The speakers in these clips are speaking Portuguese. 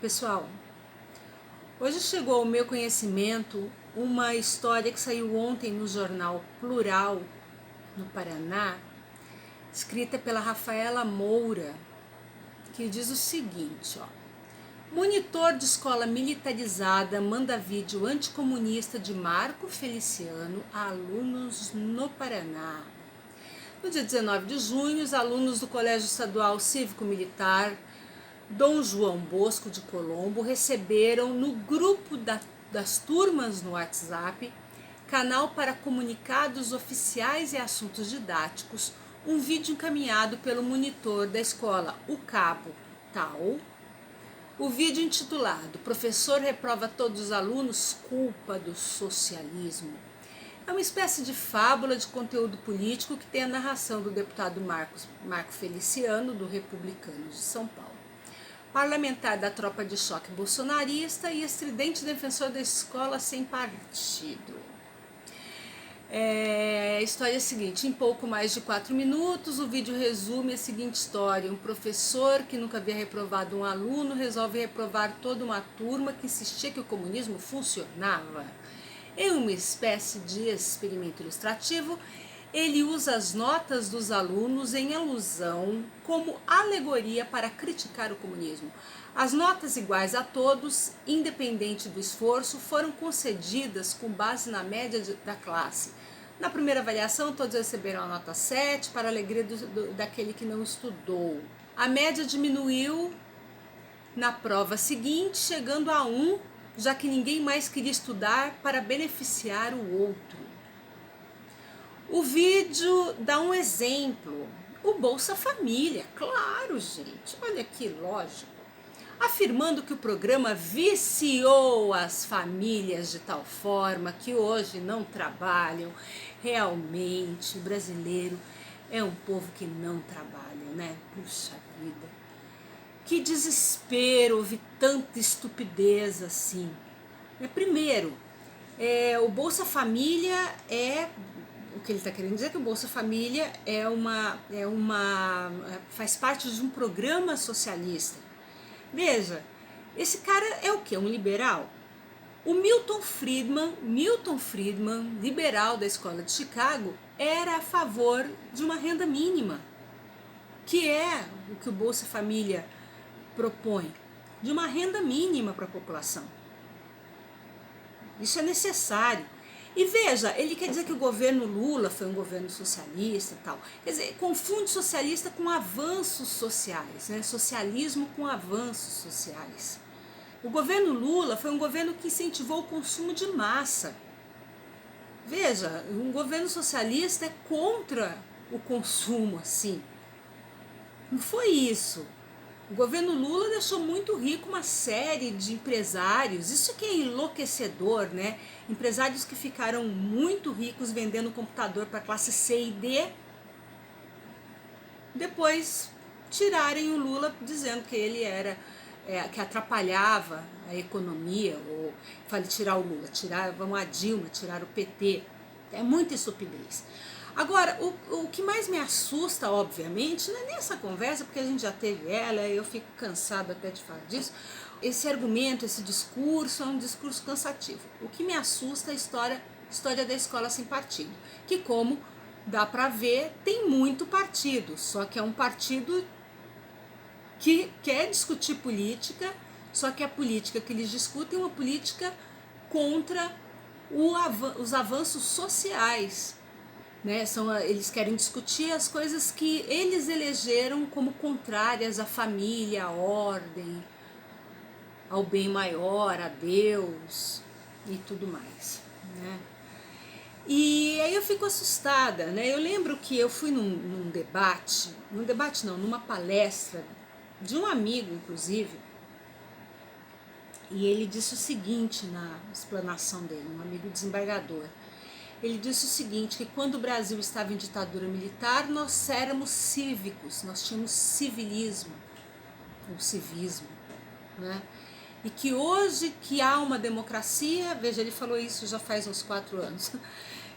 pessoal, hoje chegou ao meu conhecimento uma história que saiu ontem no jornal Plural, no Paraná, escrita pela Rafaela Moura, que diz o seguinte, monitor de escola militarizada manda vídeo anticomunista de Marco Feliciano a alunos no Paraná. No dia 19 de junho, os alunos do Colégio Estadual Cívico-Militar Dom João Bosco de Colombo receberam no grupo das turmas no WhatsApp, canal para comunicados oficiais e assuntos didáticos, um vídeo encaminhado pelo monitor da escola, o cabo tal. O vídeo intitulado "Professor reprova todos os alunos, culpa do socialismo". É uma espécie de fábula de conteúdo político que tem a narração do deputado Marco Feliciano, do Republicanos de São Paulo, parlamentar da tropa de choque bolsonarista e estridente defensor da escola sem partido. A história é a seguinte: em pouco mais de 4 minutos, o vídeo resume a seguinte história. Um professor que nunca havia reprovado um aluno resolve reprovar toda uma turma que insistia que o comunismo funcionava. Em uma espécie de experimento ilustrativo, ele usa as notas dos alunos em alusão como alegoria para criticar o comunismo. As notas iguais a todos, independente do esforço, foram concedidas com base na média da classe. Na primeira avaliação, todos receberam a nota 7, para a alegria daquele que não estudou. A média diminuiu na prova seguinte, chegando a 1, já que ninguém mais queria estudar para beneficiar o outro. O vídeo dá um exemplo, o Bolsa Família, claro, gente, olha que lógico, afirmando que o programa viciou as famílias de tal forma que hoje não trabalham. Realmente, o brasileiro é um povo que não trabalha, né? Puxa vida, que desespero ouvir tanta estupidez assim. Primeiro, o Bolsa Família o que ele está querendo dizer é que o Bolsa Família faz parte de um programa socialista. Veja, esse cara é o quê? Um liberal? O Milton Friedman, liberal da escola de Chicago, era a favor de uma renda mínima, que é o que o Bolsa Família propõe, de uma renda mínima para a população. Isso é necessário. E veja, ele quer dizer que o governo Lula foi um governo socialista e tal. Quer dizer, confunde socialista com avanços sociais, né? Socialismo com avanços sociais. O governo Lula foi um governo que incentivou o consumo de massa. Veja, um governo socialista é contra o consumo, assim. Não foi isso. O governo Lula deixou muito rico uma série de empresários, isso que é enlouquecedor, né? Empresários que ficaram muito ricos vendendo computador para classe C e D, depois tirarem o Lula dizendo que ele era, que atrapalhava a economia, ou falei tirar o Lula, vamos a Dilma, tirar o PT, é muita estupidez. Agora, o que mais me assusta, obviamente, não é nessa conversa, porque a gente já teve ela, eu fico cansado até de falar disso, esse argumento, esse discurso é um discurso cansativo. O que me assusta é a história da escola sem partido, que, como dá para ver, tem muito partido, só que é um partido que quer discutir política, só que a política que eles discutem é uma política contra os avanços sociais. Né, eles querem discutir as coisas que eles elegeram como contrárias à família, à ordem, ao bem maior, a Deus e tudo mais. Né? E aí eu fico assustada. Né? Eu lembro que eu fui numa palestra de um amigo, inclusive, e ele disse o seguinte na explanação dele, um amigo desembargador. Ele disse o seguinte, que quando o Brasil estava em ditadura militar, nós éramos cívicos, nós tínhamos civilismo, ou civismo, né? E que hoje que há uma democracia, veja, ele falou isso já faz uns 4 anos,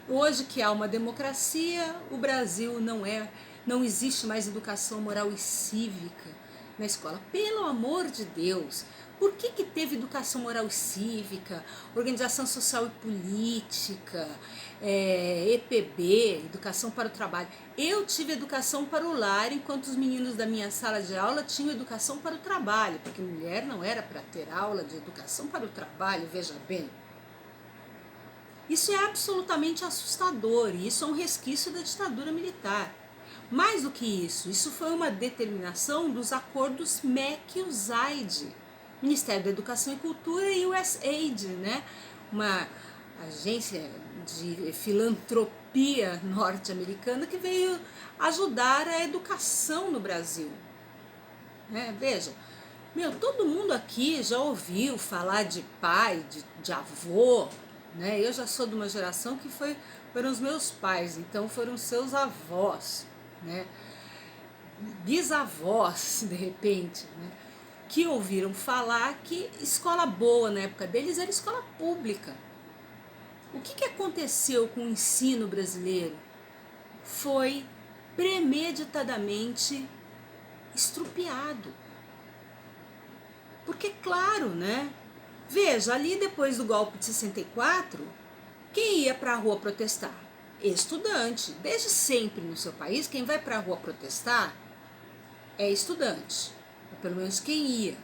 hoje que há uma democracia, o Brasil não existe mais educação moral e cívica na escola. Pelo amor de Deus, Por que teve educação moral e cívica, organização social e política, EPB, educação para o trabalho? Eu tive educação para o lar, enquanto os meninos da minha sala de aula tinham educação para o trabalho, porque mulher não era para ter aula de educação para o trabalho, veja bem. Isso é absolutamente assustador e isso é um resquício da ditadura militar. Mais do que isso foi uma determinação dos acordos MEC-USAID, Ministério da Educação e Cultura e USAID, né? Uma agência de filantropia norte-americana que veio ajudar a educação no Brasil. Veja, todo mundo aqui já ouviu falar de pai, de avô, né? Eu já sou de uma geração que foram os meus pais, então foram seus avós, né? Bisavós, de repente, né? Que ouviram falar que escola boa na época deles era escola pública. O que aconteceu com o ensino brasileiro? Foi premeditadamente estrupiado. Porque, claro, né? Veja, ali depois do golpe de 64, quem ia para a rua protestar? Estudante. Desde sempre no seu país, quem vai para a rua protestar é estudante. Ou pelo menos quem ia.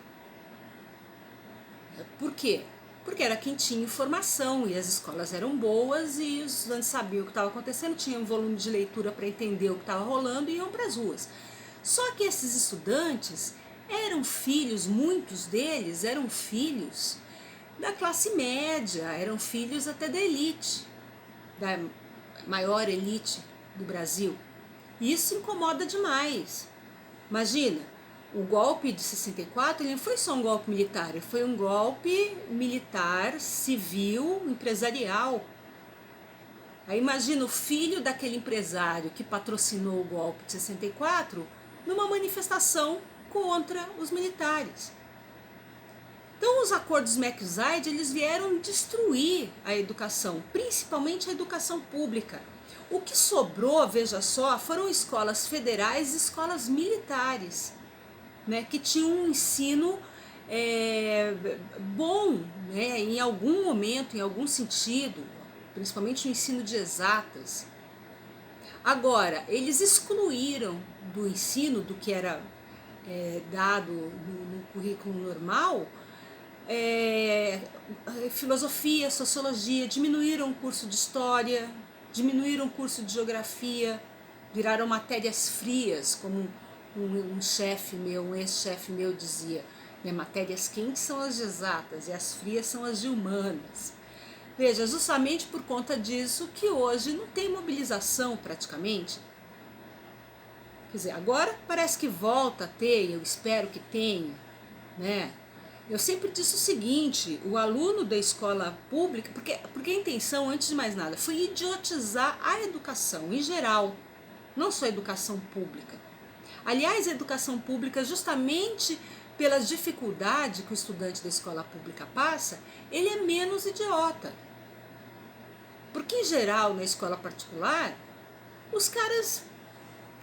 Por quê? Porque era quem tinha informação e as escolas eram boas e os estudantes sabiam o que estava acontecendo, tinham um volume de leitura para entender o que estava rolando e iam para as ruas. Só que esses estudantes eram filhos, muitos deles eram filhos da classe média, eram filhos até da elite, da maior elite do Brasil. E isso incomoda demais. Imagina, o golpe de 64 ele não foi só um golpe militar, ele foi um golpe militar, civil, empresarial. Aí imagina o filho daquele empresário que patrocinou o golpe de 64 numa manifestação contra os militares. Então os acordos MEC-USAID eles vieram destruir a educação, principalmente a educação pública. O que sobrou, veja só, foram escolas federais e escolas militares, né, que tinham um ensino bom, né, em algum momento, em algum sentido, principalmente o ensino de exatas. Agora, eles excluíram do ensino, do que era dado no currículo normal, filosofia, sociologia, diminuíram o curso de história, diminuíram o curso de geografia, viraram matérias frias, como um chefe meu, um ex-chefe meu dizia, né, matérias quentes são as de exatas e as frias são as de humanas. Veja, justamente por conta disso que hoje não tem mobilização praticamente. Quer dizer, agora parece que volta a ter, eu espero que tenha, né? Eu sempre disse o seguinte, o aluno da escola pública, porque a intenção, antes de mais nada, foi idiotizar a educação em geral, não só a educação pública. Aliás, a educação pública, justamente pelas dificuldades que o estudante da escola pública passa, ele é menos idiota. Porque, em geral, na escola particular, os caras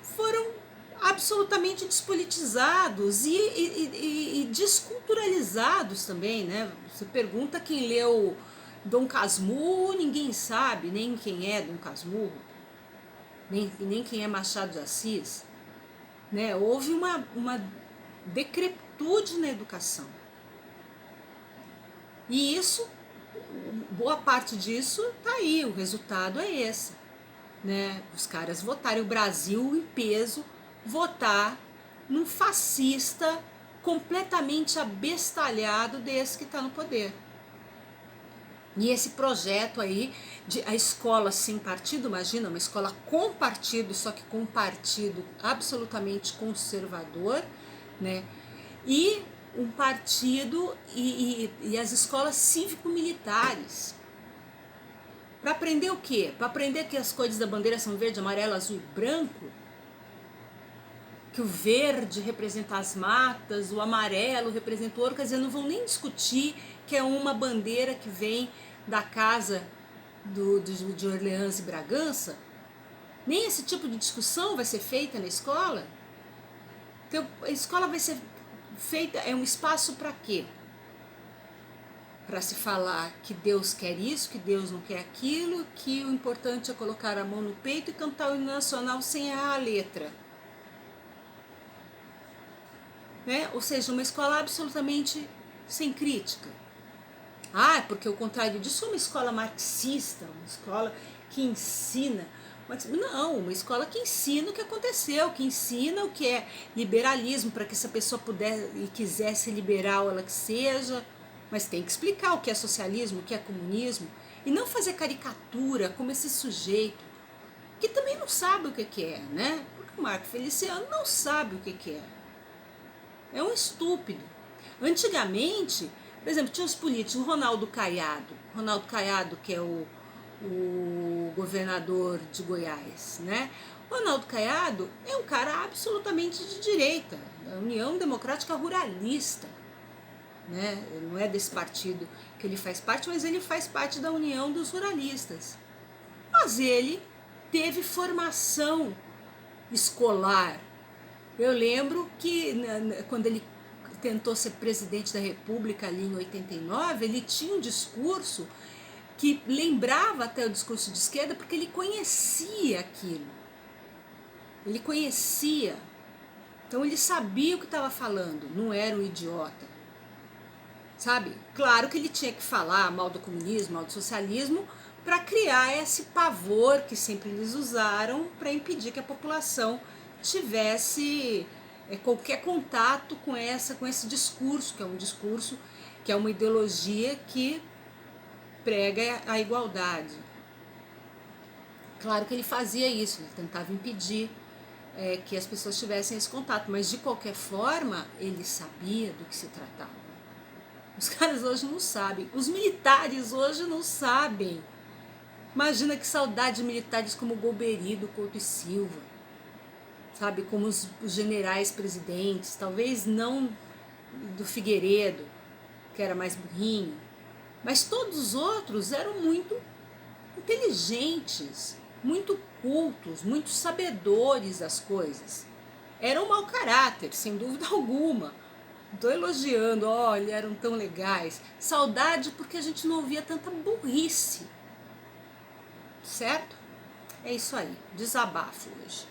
foram absolutamente despolitizados e desculturalizados também, né? Você pergunta quem leu Dom Casmurro, ninguém sabe nem quem é Dom Casmurro, nem quem é Machado de Assis, né? Houve uma decrepitude na educação. E isso, boa parte disso tá aí, o resultado é esse, né? Os caras votarem, o Brasil em peso votar num fascista completamente abestalhado desse que está no poder. E esse projeto aí de a escola sem partido, imagina, uma escola com partido, só que com um partido absolutamente conservador, né? E um partido e as escolas cívico-militares. Para aprender o quê? Para aprender que as cores da bandeira são verde, amarelo, azul e branco? Que o verde representa as matas, o amarelo representa o ouro, quer dizer, não vão nem discutir que é uma bandeira que vem da casa de Orleans e Bragança. Nem esse tipo de discussão vai ser feita na escola. Então, a escola vai ser feita, é um espaço para quê? para se falar que Deus quer isso, que Deus não quer aquilo, que o importante é colocar a mão no peito e cantar o hino nacional sem errar a letra. Né? Ou seja, uma escola absolutamente sem crítica. Ah, porque o contrário disso é uma escola marxista, uma escola que ensina. Não, uma escola que ensina o que aconteceu, que ensina o que é liberalismo, para que essa pessoa puder e quiser ser liberal, ela que seja, mas tem que explicar o que é socialismo, o que é comunismo, e não fazer caricatura como esse sujeito, que também não sabe o que é, né? Porque o Marco Feliciano não sabe o que é. É um estúpido. Antigamente, por exemplo, tinha os políticos, o Ronaldo Caiado, que é o governador de Goiás, né? O Ronaldo Caiado é um cara absolutamente de direita, da União Democrática Ruralista, né? Ele não é desse partido que ele faz parte, mas ele faz parte da União dos Ruralistas. Mas ele teve formação escolar. Eu lembro que quando ele tentou ser presidente da República ali em 89, ele tinha um discurso que lembrava até o discurso de esquerda, porque ele conhecia aquilo. Ele conhecia. Então ele sabia o que estava falando, não era um idiota. Sabe? Claro que ele tinha que falar mal do comunismo, mal do socialismo, para criar esse pavor que sempre eles usaram para impedir que a população tivesse qualquer contato com esse discurso, que é um discurso, que é uma ideologia que prega a igualdade. Claro que ele fazia isso, ele tentava impedir que as pessoas tivessem esse contato, mas de qualquer forma ele sabia do que se tratava. Os caras hoje não sabem, os militares hoje não sabem. Imagina que saudade de militares como Golbery, Couto e Silva, sabe, como os generais presidentes, talvez não do Figueiredo, que era mais burrinho, mas todos os outros eram muito inteligentes, muito cultos, muito sabedores das coisas. Eram mau caráter, sem dúvida alguma. Estou elogiando, olha, eram tão legais. Saudade porque a gente não ouvia tanta burrice. Certo? É isso aí, desabafo hoje.